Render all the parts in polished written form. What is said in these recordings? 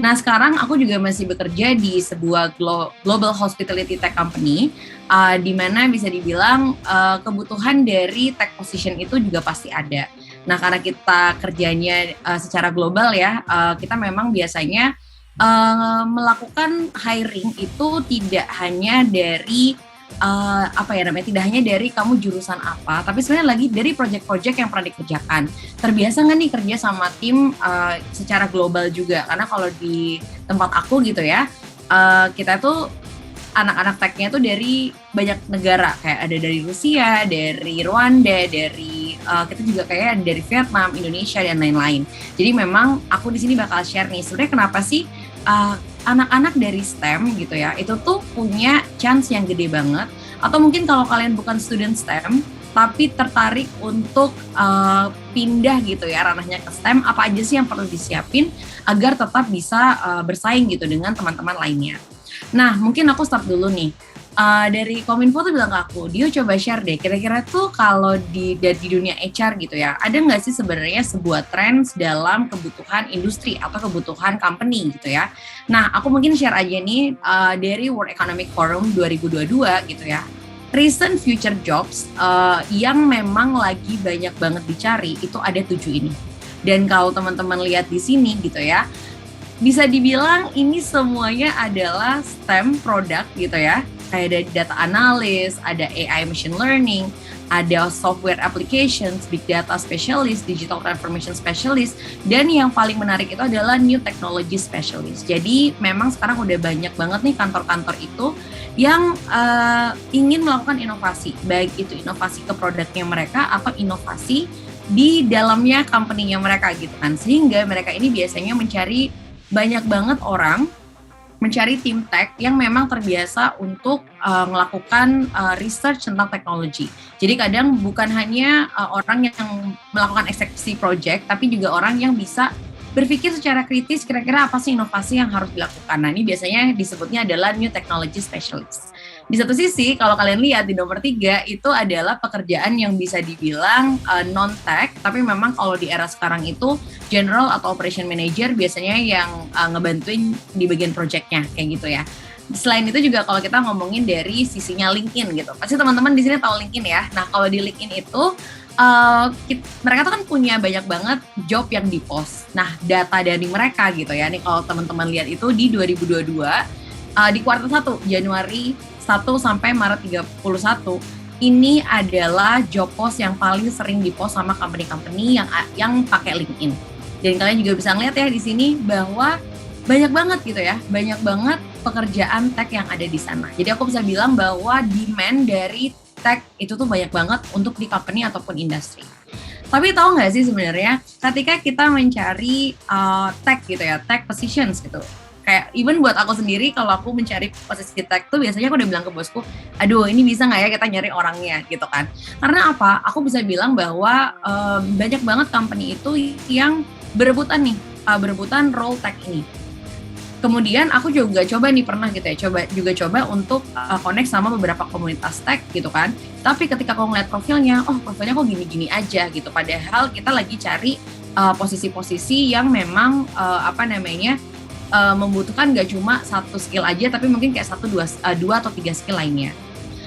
Nah, sekarang aku juga masih bekerja di sebuah global hospitality tech company, di mana bisa dibilang kebutuhan dari tech position itu juga pasti ada. Nah, karena kita kerjanya secara global ya, kita memang biasanya melakukan hiring itu tidak hanya dari tidak hanya dari kamu jurusan apa, tapi sebenarnya lagi dari project-project yang pernah dikerjakan. Terbiasa nggak nih kerja sama tim secara global juga? Karena kalau di tempat aku gitu ya, kita tuh anak-anak tech-nya tuh dari banyak negara, kayak ada dari Rusia, dari Rwanda, dari kita juga kayak ada dari Vietnam, Indonesia dan lain-lain. Jadi memang aku di sini bakal share nih sebenarnya kenapa sih anak-anak dari STEM gitu ya, itu tuh punya chance yang gede banget. Atau mungkin kalau kalian bukan student STEM, tapi tertarik untuk pindah gitu ya ranahnya ke STEM, apa aja sih yang perlu disiapin agar tetap bisa bersaing gitu dengan teman-teman lainnya. Nah, mungkin aku start dulu nih. Dari Kominfo tuh bilang ke aku, Dio coba share deh, kira-kira tuh kalau di dunia HR gitu ya, ada nggak sih sebenarnya sebuah trends dalam kebutuhan industri atau kebutuhan company gitu ya. Nah, aku mungkin share aja nih dari World Economic Forum 2022 gitu ya. Recent future jobs yang memang lagi banyak banget dicari itu ada 7 ini. Dan kalau teman-teman lihat di sini gitu ya, bisa dibilang ini semuanya adalah STEM product gitu ya. Kayak ada data analyst, ada AI machine learning, ada software applications, big data specialist, digital transformation specialist, dan yang paling menarik itu adalah new technology specialist. Jadi memang sekarang udah banyak banget nih kantor-kantor itu yang ingin melakukan inovasi, baik itu inovasi ke produknya mereka atau inovasi di dalamnya company-nya mereka gitu kan. Sehingga mereka ini biasanya mencari banyak banget orang mencari tim tech yang memang terbiasa untuk melakukan research tentang teknologi. Jadi kadang bukan hanya orang yang melakukan eksekusi project, tapi juga orang yang bisa berpikir secara kritis kira-kira apa sih inovasi yang harus dilakukan. Nah, ini biasanya disebutnya adalah new technology specialist. Di satu sisi, kalau kalian lihat di nomor 3, itu adalah pekerjaan yang bisa dibilang non-tech, tapi memang kalau di era sekarang itu general atau operation manager biasanya yang ngebantuin di bagian project-nya, kayak gitu ya. Selain itu juga kalau kita ngomongin dari sisinya LinkedIn gitu, pasti teman-teman di sini tahu LinkedIn ya. Nah, kalau di LinkedIn itu mereka tuh kan punya banyak banget job yang di-post. Nah, data dari mereka gitu ya, nih kalau teman-teman lihat itu di 2022, di kuartal 1, Januari 1 sampai Maret 31, ini adalah job post yang paling sering di-post sama company-company yang pakai LinkedIn. Dan kalian juga bisa ngeliat ya di sini bahwa banyak banget gitu ya, banyak banget pekerjaan tech yang ada di sana. Jadi aku bisa bilang bahwa demand dari tech itu tuh banyak banget untuk di company ataupun industri. Tapi tahu nggak sih sebenarnya ketika kita mencari tech gitu ya, tech positions gitu, kayak even buat aku sendiri kalau aku mencari posisi tech tuh biasanya aku udah bilang ke bosku, aduh ini bisa nggak ya kita nyari orangnya gitu kan. Karena apa? Aku bisa bilang bahwa banyak banget company itu yang berebutan nih, berebutan role tech ini. Kemudian aku juga coba nih pernah gitu ya, coba untuk connect sama beberapa komunitas tech gitu kan. Tapi ketika aku ngeliat profilnya, oh profilnya kok gini-gini aja gitu. Padahal kita lagi cari posisi-posisi yang memang membutuhkan gak cuma satu skill aja, tapi mungkin kayak dua atau tiga skill lainnya.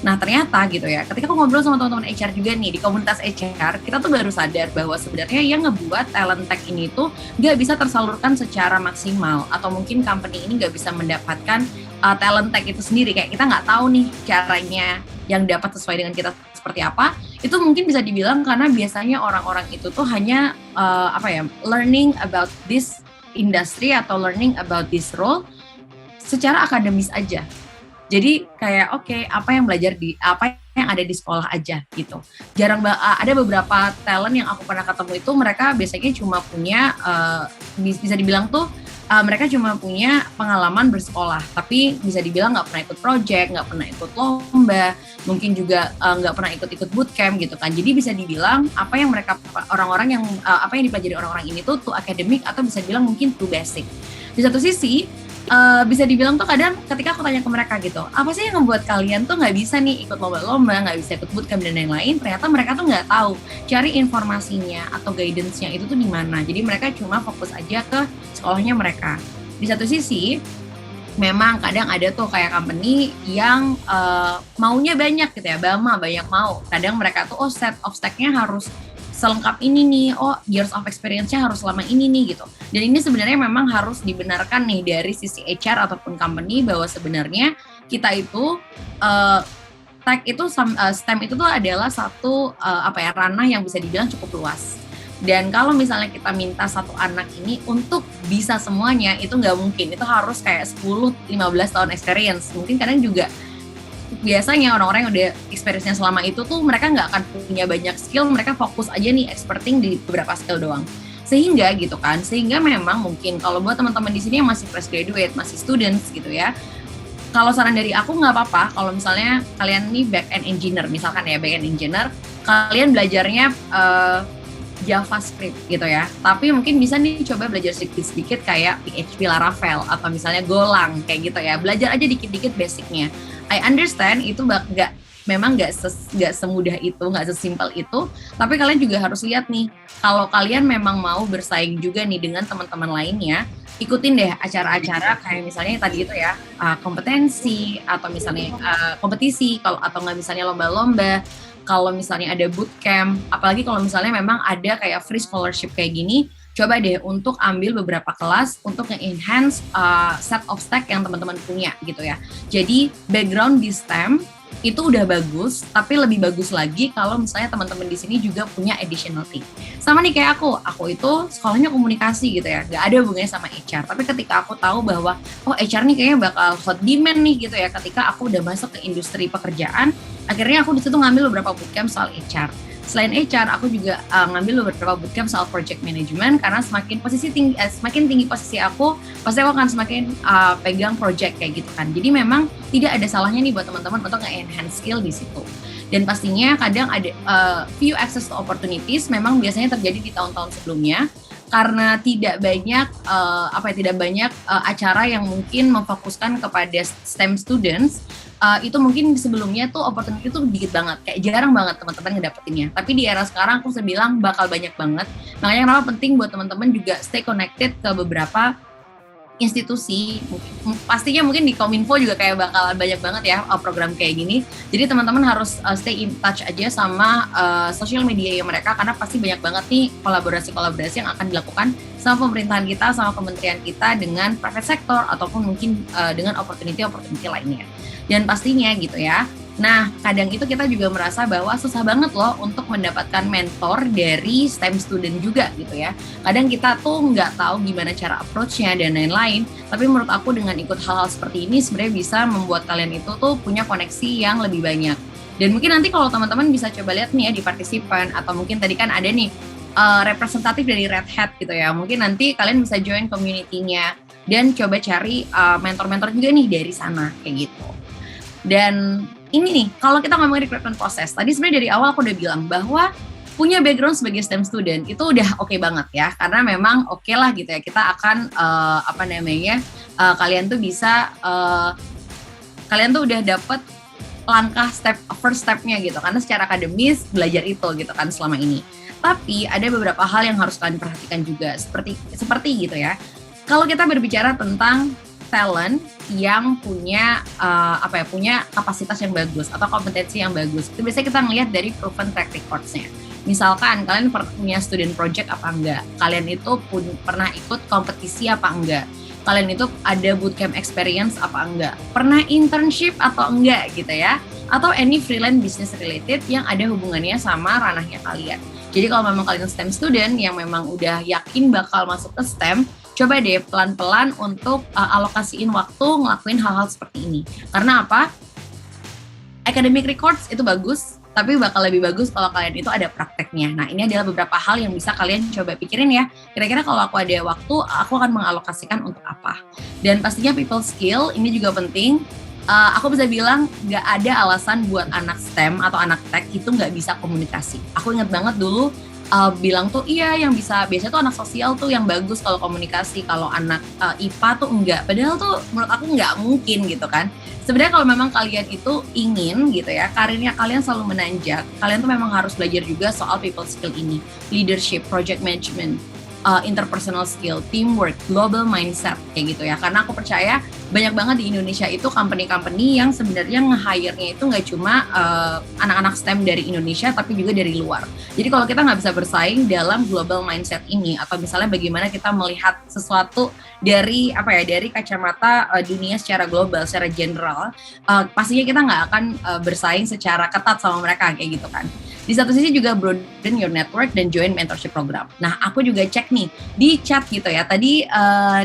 Nah ternyata gitu ya, ketika aku ngobrol sama teman-teman HR juga nih di komunitas HR, kita tuh baru sadar bahwa sebenarnya yang ngebuat talent tech ini tuh gak bisa tersalurkan secara maksimal, atau mungkin company ini gak bisa mendapatkan talent tech itu sendiri. Kayak kita gak tahu nih caranya yang dapat sesuai dengan kita seperti apa. Itu mungkin bisa dibilang karena biasanya orang-orang itu tuh hanya learning about this industry atau learning about this role secara akademis aja. Jadi kayak apa yang ada di sekolah aja gitu. Jarang ada beberapa talent yang aku pernah ketemu itu mereka biasanya cuma punya bisa dibilang tuh mereka cuma punya pengalaman bersekolah, tapi bisa dibilang nggak pernah ikut project, nggak pernah ikut lomba, mungkin juga nggak pernah ikut bootcamp gitu kan. Jadi bisa dibilang apa yang dipelajari orang-orang ini tuh too academic atau bisa dibilang mungkin too basic. Di satu sisi bisa dibilang tuh kadang ketika aku tanya ke mereka gitu, apa sih yang membuat kalian tuh nggak bisa nih ikut lomba-lomba, nggak bisa ikut bootcamp dan lain-lain, ternyata mereka tuh nggak tahu cari informasinya atau guidance-nya itu tuh di mana. Jadi mereka cuma fokus aja ke sekolahnya mereka. di satu sisi memang kadang ada tuh kayak company yang maunya banyak gitu ya, banyak mau. Kadang mereka tuh set of stack-nya harus selengkap ini nih, years of experience-nya harus selama ini nih gitu. Dan ini sebenarnya memang harus dibenarkan nih dari sisi HR ataupun company bahwa sebenarnya kita itu tech itu STEM itu tuh adalah satu ranah yang bisa dibilang cukup luas. Dan kalau misalnya kita minta satu anak ini untuk bisa semuanya, itu nggak mungkin. Itu harus kayak 10-15 tahun experience. Mungkin kadang juga biasanya orang-orang yang udah experience-nya selama itu tuh mereka nggak akan punya banyak skill, mereka fokus aja nih experting di beberapa skill doang. Sehingga gitu kan, sehingga memang mungkin kalau buat teman-teman di sini yang masih fresh graduate, masih students gitu ya, kalau saran dari aku nggak apa-apa kalau misalnya kalian nih back end engineer, misalkan ya back end engineer, kalian belajarnya JavaScript gitu ya. Tapi mungkin bisa nih coba belajar sedikit-sedikit kayak PHP Laravel atau misalnya Golang kayak gitu ya. Belajar aja dikit-dikit basicnya. I understand itu memang nggak semudah itu, nggak sesimpel itu. Tapi kalian juga harus lihat nih, kalau kalian memang mau bersaing juga nih dengan teman-teman lainnya, ikutin deh acara-acara kayak misalnya tadi itu ya, kompetensi atau misalnya kompetisi, atau nggak misalnya lomba-lomba. Kalau misalnya ada bootcamp, apalagi kalau misalnya memang ada kayak free scholarship kayak gini, coba deh untuk ambil beberapa kelas untuk nge-enhance set of stack yang teman-teman punya gitu ya. Jadi background di STEM itu udah bagus, tapi lebih bagus lagi kalau misalnya teman-teman di sini juga punya additional thing. Sama nih kayak aku itu sekolahnya komunikasi gitu ya, nggak ada hubungannya sama HR. Tapi ketika aku tahu bahwa HR nih kayaknya bakal hot demand nih gitu ya, ketika aku udah masuk ke industri pekerjaan, akhirnya aku di situ ngambil beberapa bootcamp soal HR. Selain HR, aku juga ngambil beberapa bootcamp soal project management karena semakin tinggi posisi aku, pasti aku akan semakin pegang project kayak gitu kan. Jadi memang tidak ada salahnya nih buat teman-teman untuk nge-enhance skill di situ. Dan pastinya kadang ada few access to opportunities memang biasanya terjadi di tahun-tahun sebelumnya karena tidak banyak acara yang mungkin memfokuskan kepada STEM students. Itu mungkin sebelumnya tuh opportunity tuh dikit banget, kayak jarang banget teman-teman ngedapetinnya. Tapi di era sekarang aku bisa bilang bakal banyak banget. Makanya kenapa penting buat teman-teman juga stay connected ke beberapa institusi. Pastinya mungkin di Kominfo juga kayak bakal banyak banget ya program kayak gini. Jadi teman-teman harus stay in touch aja sama social media mereka karena pasti banyak banget nih kolaborasi-kolaborasi yang akan dilakukan sama pemerintahan kita, sama kementerian kita dengan private sector ataupun mungkin dengan opportunity lainnya. Dan pastinya gitu ya. Nah, kadang itu kita juga merasa bahwa susah banget loh untuk mendapatkan mentor dari STEM student juga gitu ya. Kadang kita tuh nggak tahu gimana cara approach-nya dan lain-lain. Tapi menurut aku dengan ikut hal-hal seperti ini sebenarnya bisa membuat kalian itu tuh punya koneksi yang lebih banyak. Dan mungkin nanti kalau teman-teman bisa coba lihat nih ya di partisipan atau mungkin tadi kan ada nih representatif dari Red Hat gitu ya. Mungkin nanti kalian bisa join community-nya dan coba cari mentor-mentor juga nih dari sana kayak gitu. Dan ini nih, kalau kita ngomongin recruitment proses, tadi sebenarnya dari awal aku udah bilang bahwa punya background sebagai STEM student itu udah oke banget ya, karena memang oke lah gitu ya, kita akan kalian tuh bisa, kalian tuh udah dapet langkah first step-nya gitu, karena secara akademis belajar itu gitu kan selama ini. Tapi ada beberapa hal yang harus kalian perhatikan juga, seperti gitu ya. Kalau kita berbicara tentang talent yang punya punya kapasitas yang bagus atau kompetensi yang bagus. Itu biasanya kita ngelihat dari proven track records-nya. Misalkan kalian punya student project apa enggak? Kalian itu pernah ikut kompetisi apa enggak? Kalian itu ada bootcamp experience apa enggak? Pernah internship atau enggak gitu ya? Atau any freelance business related yang ada hubungannya sama ranahnya kalian. Jadi kalau memang kalian STEM student yang memang udah yakin bakal masuk ke STEM, coba deh pelan-pelan untuk alokasiin waktu ngelakuin hal-hal seperti ini. Karena apa? Academic records itu bagus, tapi bakal lebih bagus kalau kalian itu ada prakteknya. Nah, ini adalah beberapa hal yang bisa kalian coba pikirin ya. Kira-kira kalau aku ada waktu, aku akan mengalokasikan untuk apa. Dan pastinya people skill, ini juga penting. Aku bisa bilang gak ada alasan buat anak STEM atau anak tech itu gak bisa komunikasi. Aku ingat banget dulu, bilang tuh iya yang bisa, biasanya tuh anak sosial tuh yang bagus kalau komunikasi, kalau anak IPA tuh enggak, padahal tuh menurut aku enggak mungkin gitu kan. Sebenarnya kalau memang kalian itu ingin gitu ya, karirnya kalian selalu menanjak, kalian tuh memang harus belajar juga soal people skill ini, leadership, project management, interpersonal skill, teamwork, global mindset kayak gitu ya. Karena aku percaya banyak banget di Indonesia itu company-company yang sebenarnya nge-hire-nya itu nggak cuma anak-anak STEM dari Indonesia tapi juga dari luar. Jadi kalau kita nggak bisa bersaing dalam global mindset ini, atau misalnya bagaimana kita melihat sesuatu dari dari kacamata dunia secara global, secara general, pastinya kita nggak akan bersaing secara ketat sama mereka kayak gitu kan. Di satu sisi juga broaden your network dan join mentorship program. Nah, aku juga cek nih di chat gitu ya. Tadi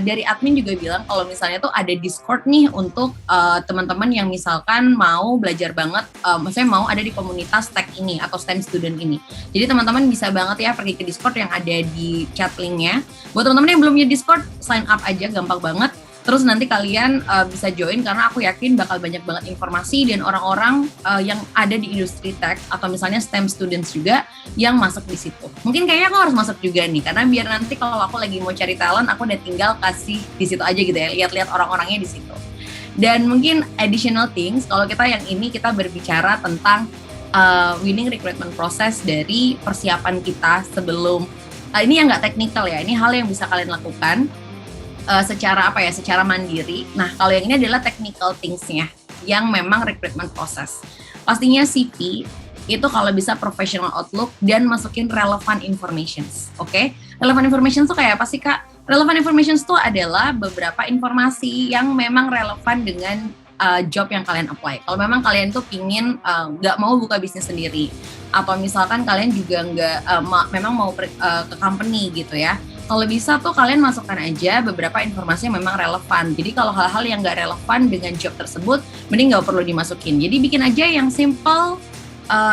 dari admin juga bilang kalau misalnya tuh ada Discord nih untuk teman-teman yang misalkan mau belajar banget, maksudnya mau ada di komunitas tech ini atau STEM student ini. Jadi teman-teman bisa banget ya pergi ke Discord yang ada di chat linknya. Buat teman-teman yang belum punya Discord, sign up aja, gampang banget. Terus nanti kalian bisa join karena aku yakin bakal banyak banget informasi dan orang-orang yang ada di industri tech atau misalnya STEM students juga yang masuk di situ. Mungkin kayaknya aku harus masuk juga nih karena biar nanti kalau aku lagi mau cari talent aku udah tinggal kasih di situ aja gitu ya, lihat-lihat orang-orangnya di situ. Dan mungkin additional things kalau kita yang ini kita berbicara tentang winning recruitment process dari persiapan kita sebelum ini yang nggak teknikal ya, ini hal yang bisa kalian lakukan secara secara mandiri. Nah, kalau yang ini adalah technical things-nya yang memang recruitment process. Pastinya CV itu kalau bisa professional outlook dan masukin relevant informations. Oke? Relevant informations tuh kayak apa sih, Kak? Relevant informations tuh adalah beberapa informasi yang memang relevan dengan job yang kalian apply. Kalau memang kalian tuh pingin nggak mau buka bisnis sendiri, atau misalkan kalian juga memang mau ke company gitu ya, kalau bisa tuh kalian masukkan aja beberapa informasi yang memang relevan. Jadi kalau hal-hal yang nggak relevan dengan job tersebut, mending nggak perlu dimasukin. Jadi bikin aja yang simple,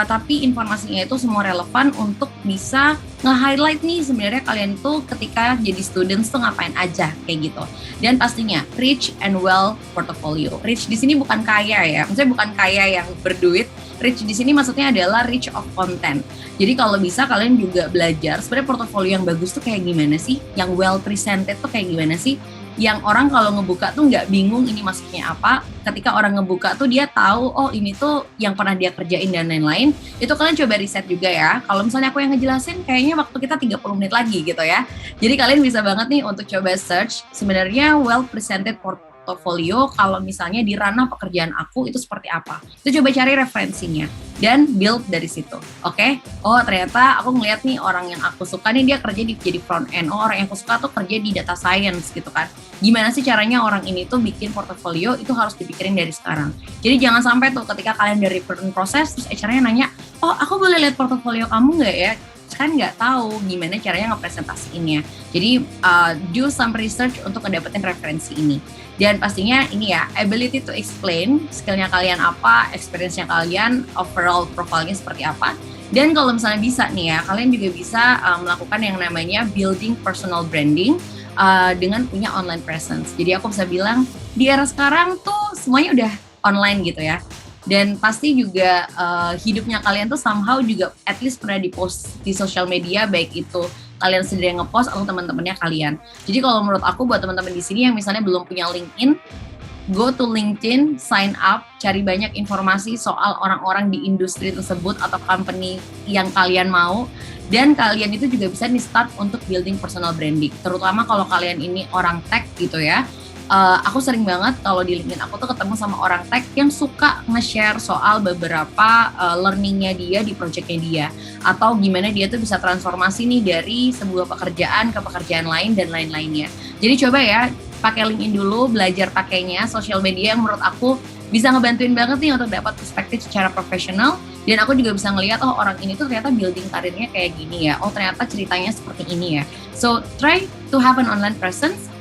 tapi informasinya itu semua relevan untuk bisa nge-highlight nih sebenarnya kalian tuh ketika jadi students tuh ngapain aja kayak gitu. Dan pastinya rich and well portfolio. Rich di sini bukan kaya ya, maksudnya bukan kaya yang berduit. Rich di sini maksudnya adalah rich of content. Jadi kalau bisa kalian juga belajar sebenarnya portofolio yang bagus tuh kayak gimana sih, yang well presented tuh kayak gimana sih, yang orang kalau ngebuka tuh nggak bingung ini maksudnya apa. Ketika orang ngebuka tuh dia tahu oh ini tuh yang pernah dia kerjain dan lain-lain. Itu kalian coba riset juga ya. Kalau misalnya aku yang ngejelasin kayaknya waktu kita 30 menit lagi gitu ya. Jadi kalian bisa banget nih untuk coba search sebenarnya well presented portfolio kalau misalnya di ranah pekerjaan aku itu seperti apa. Itu coba cari referensinya dan build dari situ. Oke? Oh, ternyata aku ngeliat nih orang yang aku suka nih dia kerja jadi front end. Oh, orang yang aku suka tuh kerja di data science gitu kan. Gimana sih caranya orang ini tuh bikin portfolio itu harus dipikirin dari sekarang. Jadi jangan sampai tuh ketika kalian dari recruitment proses terus HR-nya nanya, "Oh, aku boleh lihat portfolio kamu nggak ya?" Kan nggak tahu gimana caranya ngepresentasiinnya. Jadi do some research untuk ngedapetin referensi ini. Dan pastinya ini ya, ability to explain, skillnya kalian apa, experience-nya kalian, overall profile-nya seperti apa. Dan kalau misalnya bisa nih ya, kalian juga bisa melakukan yang namanya building personal branding dengan punya online presence. Jadi aku bisa bilang di era sekarang tuh semuanya udah online gitu ya. Dan pasti juga hidupnya kalian tuh somehow juga at least pernah di-post di social media, baik itu kalian sendiri yang nge-post atau teman-temannya kalian. Jadi kalau menurut aku buat teman-teman di sini yang misalnya belum punya LinkedIn, go to LinkedIn, sign up, cari banyak informasi soal orang-orang di industri tersebut atau company yang kalian mau. Dan kalian itu juga bisa nih start untuk building personal branding. Terutama kalau kalian ini orang tech gitu ya. Aku sering banget kalau di LinkedIn aku tuh ketemu sama orang tech yang suka nge-share soal beberapa learningnya dia di projectnya dia, atau gimana dia tuh bisa transformasi nih dari sebuah pekerjaan ke pekerjaan lain dan lain-lainnya. Jadi coba ya pakai LinkedIn dulu, belajar pakainya, sosial media yang menurut aku bisa ngebantuin banget nih untuk dapat perspektif secara profesional. Dan aku juga bisa ngelihat oh orang ini tuh ternyata building karirnya kayak gini ya, oh ternyata ceritanya seperti ini ya. So try to have an online presence.